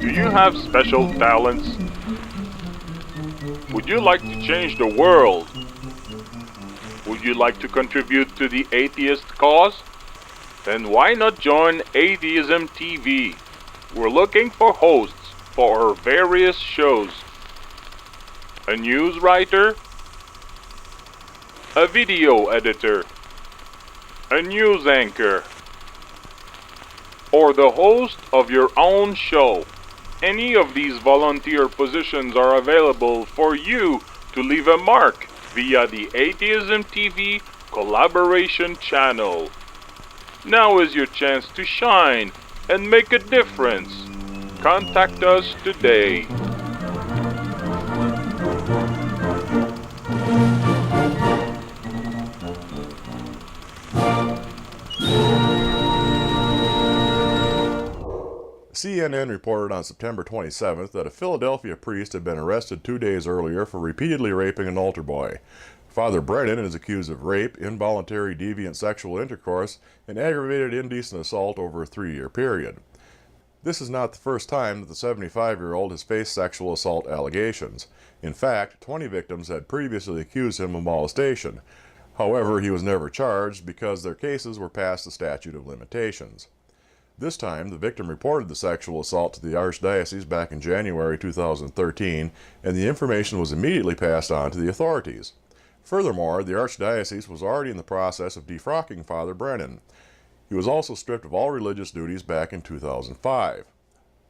Do you have special talents? Would you like to change the world? Would you like to contribute to the atheist cause? Then why not join AtheismTV? We're looking for hosts for our various shows. A newswriter, a video editor, a news anchor, or the host of your own show. Any of these volunteer positions are available for you to leave a mark via the Atheism TV collaboration channel. Now is your chance to shine and make a difference. Contact us today. CNN reported on September 27th that a Philadelphia priest had been arrested 2 days earlier for repeatedly raping an altar boy. Father Brennan is accused of rape, involuntary deviant sexual intercourse, and aggravated indecent assault over a 3-year period. This is not the first time that the 75-year-old has faced sexual assault allegations. In fact, 20 victims had previously accused him of molestation. However, he was never charged because their cases were past the statute of limitations. This time, the victim reported the sexual assault to the Archdiocese back in January 2013, and the information was immediately passed on to the authorities. Furthermore, the Archdiocese was already in the process of defrocking Father Brennan. He was also stripped of all religious duties back in 2005.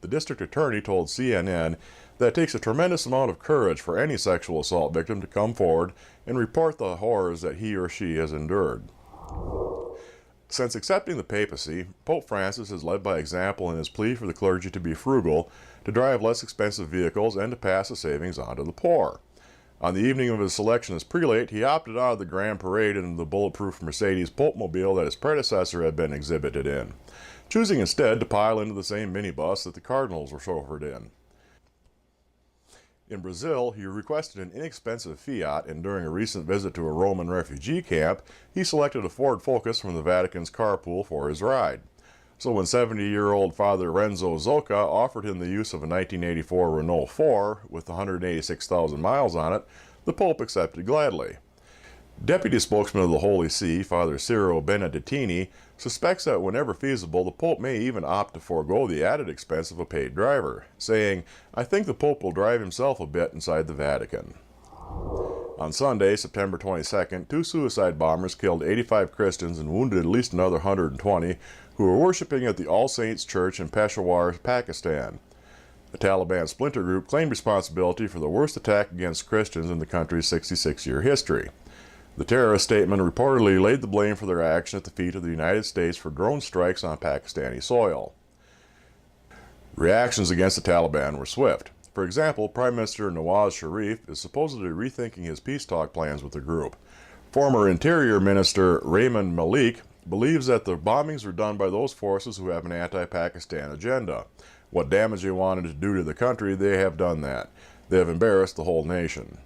The district attorney told CNN that it takes a tremendous amount of courage for any sexual assault victim to come forward and report the horrors that he or she has endured. Since accepting the papacy, Pope Francis has led by example in his plea for the clergy to be frugal, to drive less expensive vehicles, and to pass the savings on to the poor. On the evening of his selection as prelate, he opted out of the grand parade in the bulletproof Mercedes Popemobile that his predecessor had been exhibited in, choosing instead to pile into the same minibus that the cardinals were chauffeured in. In Brazil, he requested an inexpensive Fiat, and during a recent visit to a Roman refugee camp, he selected a Ford Focus from the Vatican's carpool for his ride. So when 70-year-old Father Renzo Zocca offered him the use of a 1984 Renault 4 with 186,000 miles on it, the Pope accepted gladly. Deputy spokesman of the Holy See, Father Ciro Benedettini, suspects that whenever feasible, the Pope may even opt to forego the added expense of a paid driver, saying, "I think the Pope will drive himself a bit inside the Vatican." On Sunday, September 22nd, 2 suicide bombers killed 85 Christians and wounded at least another 120 who were worshiping at the All Saints Church in Peshawar, Pakistan. The Taliban splinter group claimed responsibility for the worst attack against Christians in the country's 66-year history. The terrorist statement reportedly laid the blame for their action at the feet of the United States for drone strikes on Pakistani soil. Reactions against the Taliban were swift. For example, Prime Minister Nawaz Sharif is supposedly rethinking his peace talk plans with the group. Former Interior Minister Rehman Malik believes that the bombings were done by those forces who have an anti-Pakistan agenda. What damage they wanted to do to the country, they have done that. They have embarrassed the whole nation.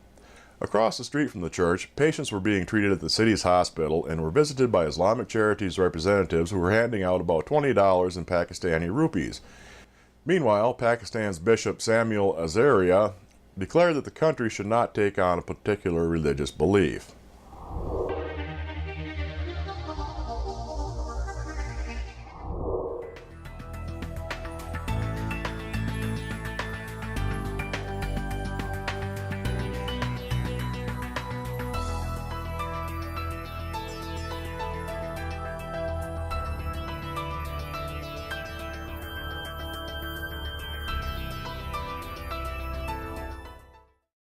Across the street from the church, patients were being treated at the city's hospital and were visited by Islamic Charities representatives who were handing out about $20 in Pakistani rupees. Meanwhile, Pakistan's Bishop Samuel Azaria declared that the country should not take on a particular religious belief.